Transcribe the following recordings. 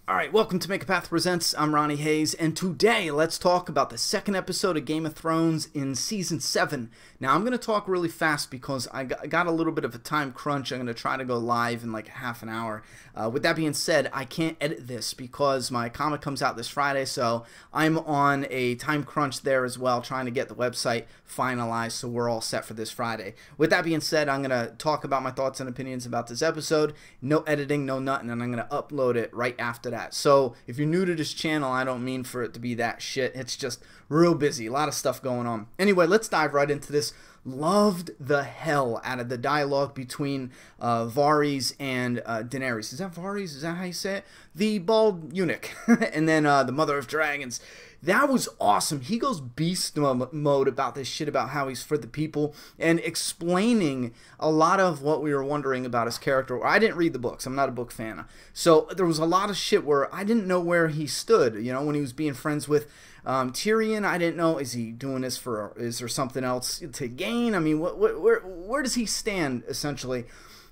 Alright, welcome to Make a Path Presents. I'm Ronnie Hayes, and today let's talk about the second episode of Game of Thrones in Season 7. Now, I'm going to talk really fast because I got a little bit of a time crunch. I'm going to try to go live in like half an hour. With that being said, I can't edit this because my comic comes out this Friday, so I'm on a time crunch there as well, trying to get the website finalized so we're all set for this Friday. With that being said, I'm going to talk about my thoughts and opinions about this episode. No editing, no nothing, and I'm going to upload it right after that. So if you're new to this channel, I don't mean for it to be that shit. It's just real busy. A lot of stuff going on. Anyway, let's dive right into this. Loved the hell out of the dialogue between Varys and Daenerys. Is that Varys? Is that how you say it? The bald eunuch. And then the Mother of Dragons. That was awesome. He goes beast mode about this shit, about how he's for the people, and explaining a lot of what we were wondering about his character. I didn't read the books. I'm not a book fan. So there was a lot of shit where I didn't know where he stood. You know, when he was being friends with Tyrion, I didn't know, is he doing this for, is there something else to gain? I mean, where does he stand, essentially?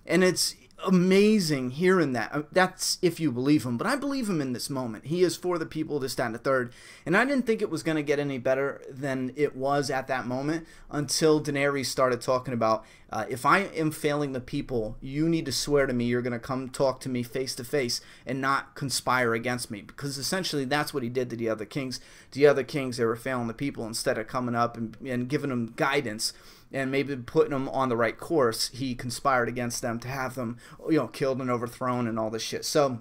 And it's amazing hearing that. That's if you believe him, but I believe him in this moment. He is for the people, this, that, and the third. And I didn't think it was going to get any better than it was at that moment until Daenerys started talking about, if I am failing the people, you need to swear to me you're going to come talk to me face to face and not conspire against me. Because essentially that's what he did to the other kings. The other kings, they were failing the people. Instead of coming up and giving them guidance and maybe putting them on the right course, he conspired against them to have them, you know, killed and overthrown and all this shit. So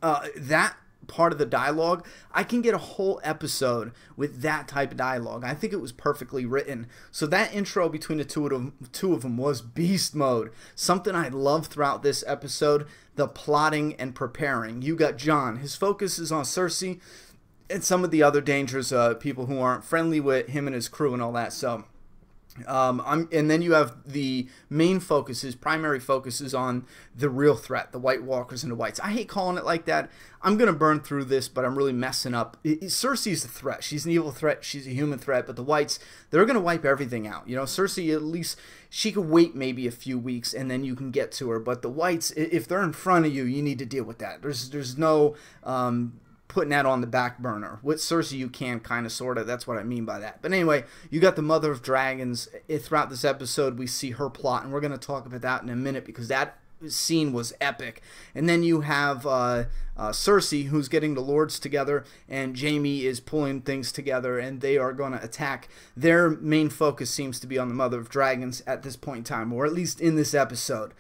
that part of the dialogue, I can get a whole episode with that type of dialogue. I think it was perfectly written. So that intro between the two of them was beast mode. Something I love throughout this episode, the plotting and preparing. You got Jon. His focus is on Cersei and some of the other dangerous people who aren't friendly with him and his crew and all that. So and then you have the main focus, his primary focus is on the real threat, the White Walkers and the Whites. I hate calling it like that. I'm going to burn through this, but I'm really messing up. Cersei's a threat. She's an evil threat. She's a human threat. But the Whites, they're going to wipe everything out. You know, Cersei, at least she could wait maybe a few weeks and then you can get to her. But the Whites, if they're in front of you, you need to deal with that. There's no putting that on the back burner. With Cersei, you can kind of, sort of. That's what I mean by that. But anyway, you got the Mother of Dragons. Throughout this episode, we see her plot, and we're going to talk about that in a minute because that scene was epic. And then you have Cersei, who's getting the lords together, and Jaime is pulling things together, and they are going to attack. Their main focus seems to be on the Mother of Dragons at this point in time, or at least in this episode.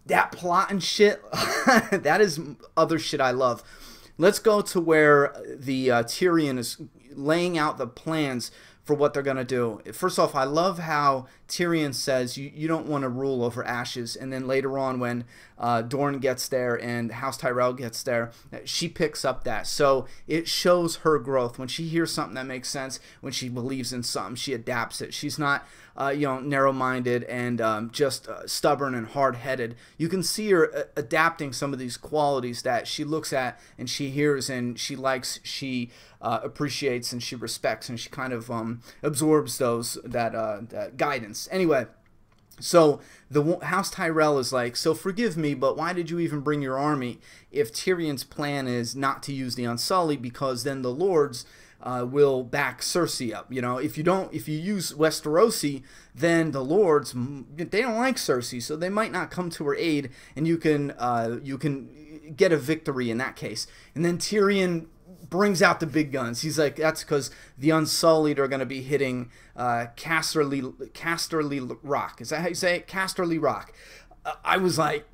That plot and shit, that is other shit I love. Let's go to where the Tyrion is laying out the plans for what they're going to do. First off, I love how Tyrion says you don't want to rule over ashes. And then later on when Dorne gets there and House Tyrell gets there, she picks up that. So it shows her growth. When she hears something that makes sense, when she believes in something, she adapts it. She's not you know, narrow-minded and just stubborn and hard-headed. You can see her adapting some of these qualities that she looks at and she hears and she likes, she appreciates and she respects, and she kind of absorbs that guidance. Anyway, so the House Tyrell is like, so forgive me, but why did you even bring your army if Tyrion's plan is not to use the Unsullied, because then the lords will back Cersei up. You know, if you use Westerosi, then the lords, they don't like Cersei, so they might not come to her aid, and you can get a victory in that case. And then Tyrion brings out the big guns. He's like, that's because the Unsullied are going to be hitting Casterly Rock. Is that how you say it? Casterly Rock. I was like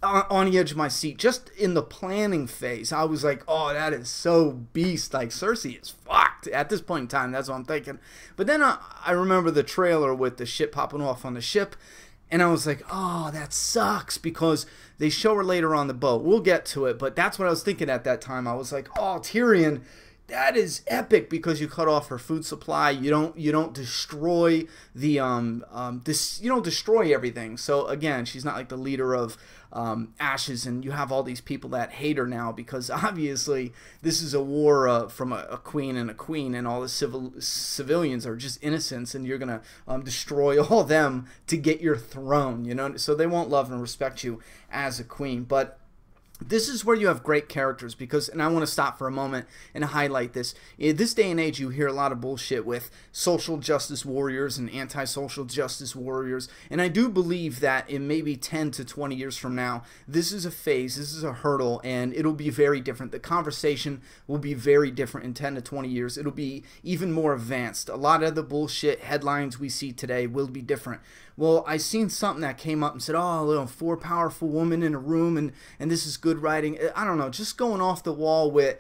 on the edge of my seat. Just in the planning phase, I was like, oh, that is so beast. Like, Cersei is fucked at this point in time. That's what I'm thinking. But then I remember the trailer with the shit popping off on the ship, and I was like, oh, that sucks, because they show her later on the boat. We'll get to it, but that's what I was thinking at that time. I was like, oh, Tyrion, that is epic, because you cut off her food supply. You don't destroy the you don't destroy everything. So again, she's not like the leader of Ashes, and you have all these people that hate her now because obviously this is a war from a queen, and all the civilians are just innocents, and you're gonna destroy all them to get your throne, you know. So they won't love and respect you as a queen. But this is where you have great characters because, and I want to stop for a moment and highlight this. In this day and age, you hear a lot of bullshit with social justice warriors and anti-social justice warriors, and I do believe that in maybe 10 to 20 years from now, this is a phase, this is a hurdle, and it'll be very different. The conversation will be very different in 10 to 20 years. It'll be even more advanced. A lot of the bullshit headlines we see today will be different. Well, I seen something that came up and said, oh, 4 powerful women in a room, and this is good writing. I don't know, just going off the wall with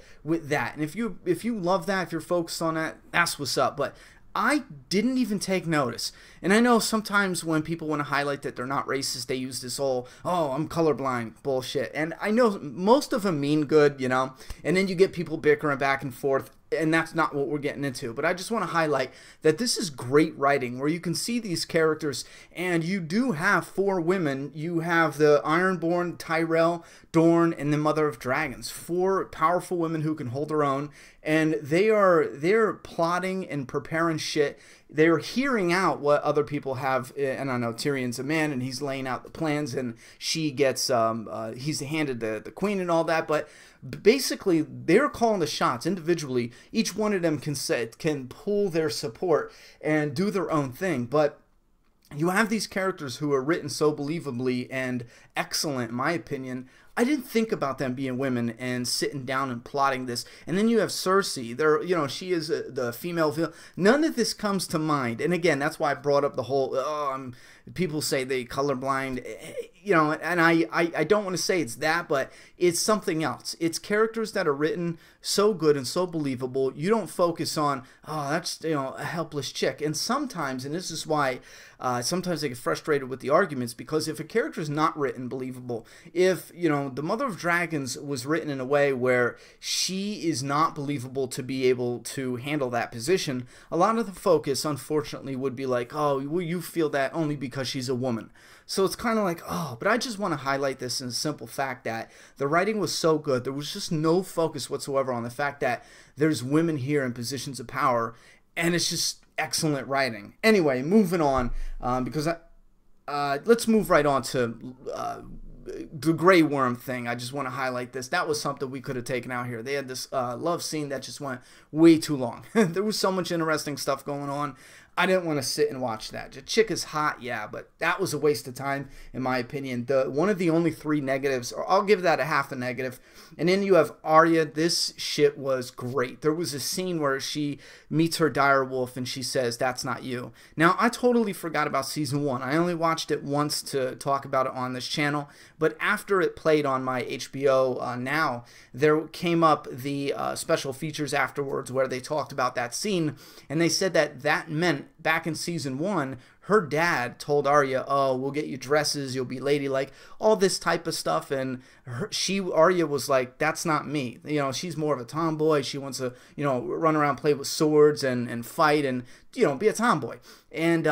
that. And if you love that, if you're focused on that, that's what's up. But I didn't even take notice. And I know sometimes when people want to highlight that they're not racist, they use this whole, oh, I'm colorblind bullshit. And I know most of them mean good, you know, and then you get people bickering back and forth. And that's not what we're getting into. But I just want to highlight that this is great writing where you can see these characters, and you do have 4 women. You have the Ironborn, Tyrell, Dorne, and the Mother of Dragons. 4 powerful women who can hold their own, and they're plotting and preparing shit. They're hearing out what other people have, and I know Tyrion's a man, and he's laying out the plans, and she gets, he's handed the queen and all that, but basically they're calling the shots individually. Each one of them can pull their support and do their own thing, but you have these characters who are written so believably and excellent, in my opinion. I didn't think about them being women and sitting down and plotting this. And then you have Cersei. She is the female villain. None of this comes to mind. And again, that's why I brought up the whole, people say they colorblind, you know, and I don't want to say it's that, but it's something else. It's characters that are written so good and so believable. You don't focus on, oh, that's, you know, a helpless chick. And sometimes, and this is why sometimes I get frustrated with the arguments, because if a character is not written believable, if, you know, the Mother of Dragons was written in a way where she is not believable to be able to handle that position, a lot of the focus, unfortunately, would be like, oh, well, you feel that only because she's a woman. So it's kind of like, oh, but I just want to highlight this in a simple fact that the writing was so good. There was just no focus whatsoever on the fact that there's women here in positions of power, and it's just excellent writing. Anyway, moving on, because let's move right on to the Grey Worm thing. I just want to highlight this. That was something we could have taken out here. They had this love scene that just went way too long. There was so much interesting stuff going on. I didn't want to sit and watch that. The chick is hot, yeah, but that was a waste of time, in my opinion. One of the only 3 negatives, or I'll give that a half a negative. And then you have Arya. This shit was great. There was a scene where she meets her direwolf and she says, "That's not you." Now, I totally forgot about season 1. I only watched it once to talk about it on this channel. But after it played on my HBO Now, there came up the special features afterwards where they talked about that scene. And they said that meant back in season 1, her dad told Arya, oh, we'll get you dresses, you'll be ladylike, all this type of stuff. And Arya was like, that's not me. You know, she's more of a tomboy. She wants to, you know, run around, play with swords and fight and, you know, be a tomboy. And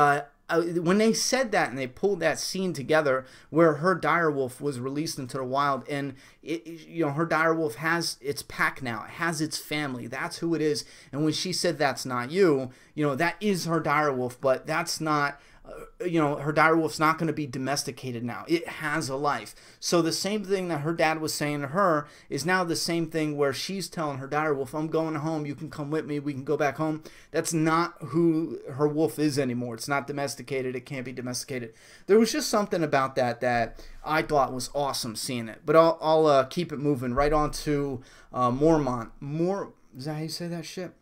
when they said that and they pulled that scene together where her direwolf was released into the wild, and you know, her direwolf has its pack now, it has its family, that's who it is. And when she said that's not you, you know, that is her direwolf, but that's not, you know, her direwolf's not going to be domesticated now. It has a life. So the same thing that her dad was saying to her is now the same thing where she's telling her direwolf, I'm going home, you can come with me, we can go back home. That's not who her wolf is anymore. It's not domesticated. It can't be domesticated. There was just something about that I thought was awesome seeing it. But I'll keep it moving right on to Mormont. Is that how you say that shit?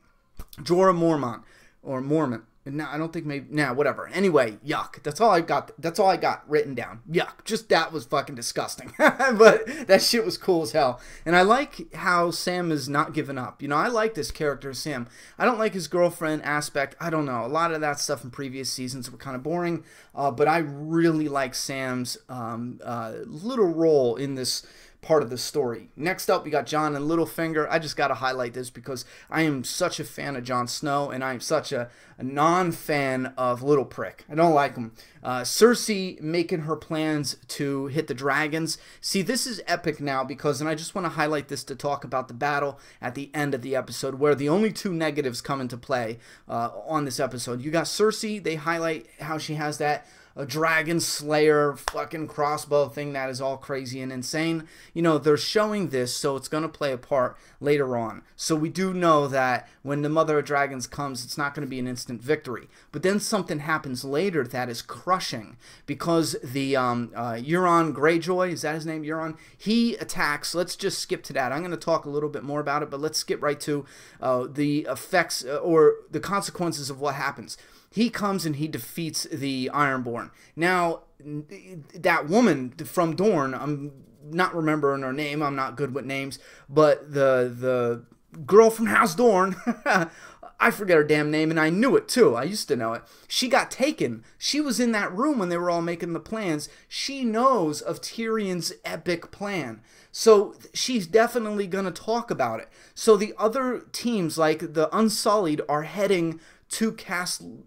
Jorah Mormont, or Mormont. No, I don't think maybe. Nah, whatever. Anyway, yuck. That's all I got. That's all I got written down. Yuck. Just that was fucking disgusting. But that shit was cool as hell. And I like how Sam is not giving up. You know, I like this character, Sam. I don't like his girlfriend aspect. I don't know. A lot of that stuff in previous seasons were kind of boring. But I really like Sam's little role in this part of the story. Next up, we got Jon and Littlefinger. I just got to highlight this because I am such a fan of Jon Snow, and I am such a non-fan of Little Prick. I don't like him. Cersei making her plans to hit the dragons. See, this is epic now because, and I just want to highlight this to talk about the battle at the end of the episode, where the only 2 negatives come into play on this episode. You got Cersei. They highlight how she has that a dragon slayer fucking crossbow thing that is all crazy and insane. You know, they're showing this, so it's going to play a part later on. So we do know that when the Mother of Dragons comes, it's not going to be an instant victory. But then something happens later that is crushing, because the Euron Greyjoy, is that his name, Euron? He attacks. Let's just skip to that. I'm going to talk a little bit more about it, but let's skip right to the effects or the consequences of what happens. He comes and he defeats the Ironborn. Now, that woman from Dorne, I'm not remembering her name, I'm not good with names, but the girl from House Dorne, I forget her damn name, and I knew it too. I used to know it. She got taken. She was in that room when they were all making the plans. She knows of Tyrion's epic plan. So she's definitely going to talk about it. So the other teams, like the Unsullied, are heading to Castle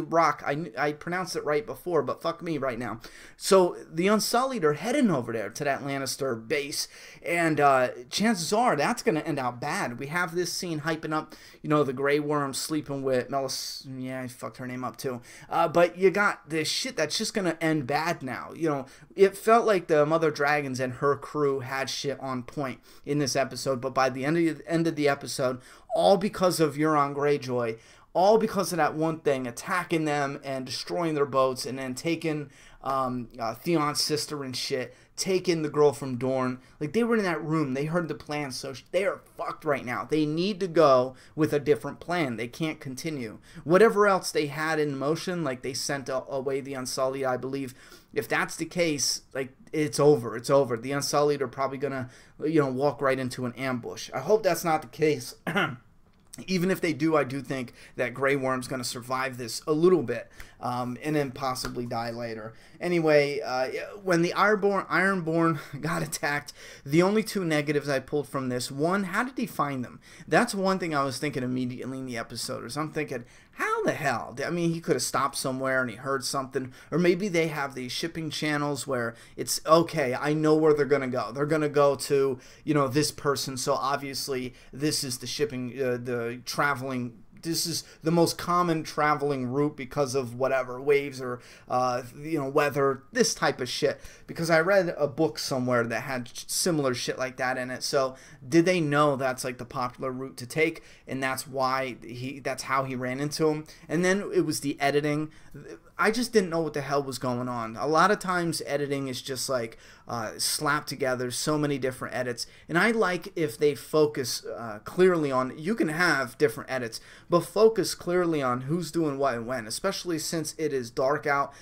Rock. I pronounced it right before, but fuck me right now. So the Unsullied are heading over there to that Lannister base, and chances are that's going to end out bad. We have this scene hyping up, you know, the Grey Worm sleeping with Melis. Yeah, I fucked her name up too. But you got this shit that's just going to end bad now. You know, it felt like the Mother Dragons and her crew had shit on point in this episode, but by the end of the episode, all because of Euron Greyjoy, all because of that one thing, attacking them and destroying their boats, and then taking Theon's sister and shit, taking the girl from Dorne. Like, they were in that room, they heard the plan, so they are fucked right now. They need to go with a different plan. They can't continue. Whatever else they had in motion, like they sent away the Unsullied, I believe. If that's the case, like, it's over. It's over. The Unsullied are probably gonna, you know, walk right into an ambush. I hope that's not the case. Even if they do, I do think that Grey Worm's going to survive this a little bit, and then possibly die later. Anyway, when the Ironborn got attacked, the only two negatives I pulled from this: one, how did he find them? That's one thing I was thinking immediately in the episode. I'm thinking, how the hell? I mean, he could have stopped somewhere and he heard something. Or maybe they have these shipping channels where it's, okay, I know where they're going to go. They're going to go to, you know, this person. So obviously this is the shipping, the traveling, this is the most common traveling route because of whatever, waves or, you know, weather, this type of shit. Because I read a book somewhere that had similar shit like that in it. So did they know that's like the popular route to take, and that's why that's how he ran into him? And then it was the editing. I just didn't know what the hell was going on. A lot of times editing is just like slapped together, so many different edits. And I like if they focus clearly on, you can have different edits, but focus clearly on who's doing what and when, especially since it is dark out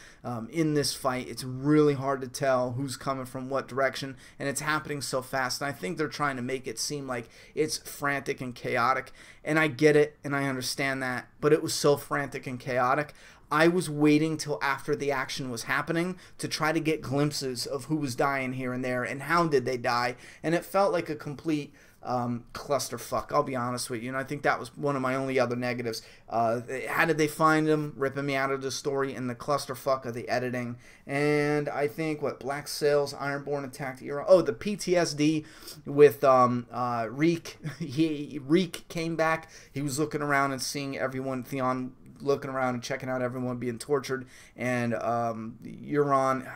in this fight. It's really hard to tell who's coming from what direction, and it's happening so fast. And I think they're trying to make it seem like it's frantic and chaotic, and I get it and I understand that, but it was so frantic and chaotic. I was waiting till after the action was happening to try to get glimpses of who was dying here and there and how did they die, and it felt like a complete clusterfuck, I'll be honest with you. And I think that was one of my only other negatives. How did they find him? Ripping me out of the story, and the clusterfuck of the editing. And I think, what, Black Sails, Ironborn attacked Euron. Oh, the PTSD with Reek. Reek came back. He was looking around and seeing everyone, Theon looking around and checking out everyone being tortured, and Euron,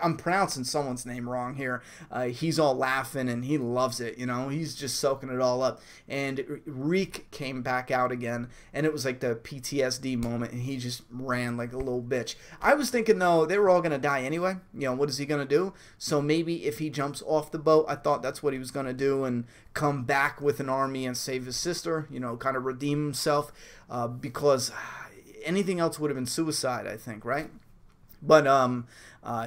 I'm pronouncing someone's name wrong here, he's all laughing and he loves it, you know, he's just soaking it all up. And Reek came back out again, and it was like the PTSD moment, and he just ran like a little bitch. I was thinking, though, they were all gonna die anyway, you know, what is he gonna do? So maybe if he jumps off the boat, I thought that's what he was gonna do, and come back with an army and save his sister, you know, kind of redeem himself, because anything else would have been suicide, I think, right? But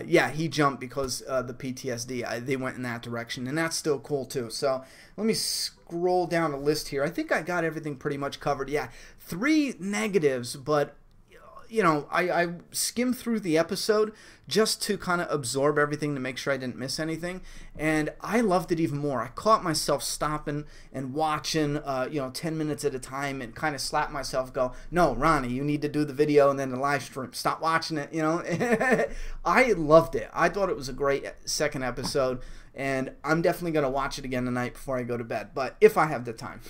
yeah, he jumped because the PTSD, they went in that direction, and that's still cool too. So let me scroll down the list here. I think I got everything pretty much covered. Yeah, 3 negatives, but you know, I skimmed through the episode just to kind of absorb everything to make sure I didn't miss anything, and I loved it even more. I caught myself stopping and watching, you know, 10 minutes at a time, and kind of slapped myself, go, no, Ronnie, you need to do the video and then the live stream. Stop watching it, you know. I loved it. I thought it was a great second episode. and I'm definitely going to watch it again tonight before I go to bed, but if I have the time.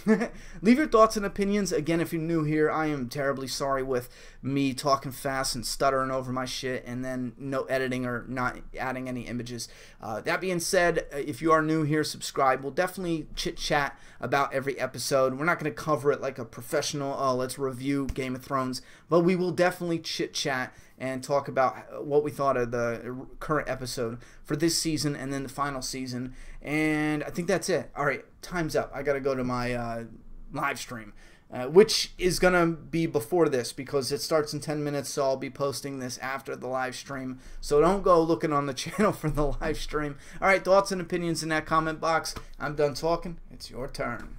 Leave your thoughts and opinions. Again, if you're new here, I am terribly sorry with me talking fast and stuttering over my shit and then no editing or not adding any images. That being said, if you are new here, subscribe. We'll definitely chit-chat about every episode. We're not going to cover it like a professional, oh, let's review Game of Thrones, but we will definitely chit-chat and talk about what we thought of the current episode for this season and then the final season. And I think that's it. All right, time's up. I got to go to my live stream, which is going to be before this because it starts in 10 minutes, so I'll be posting this after the live stream. So don't go looking on the channel for the live stream. All right, thoughts and opinions in that comment box. I'm done talking. It's your turn.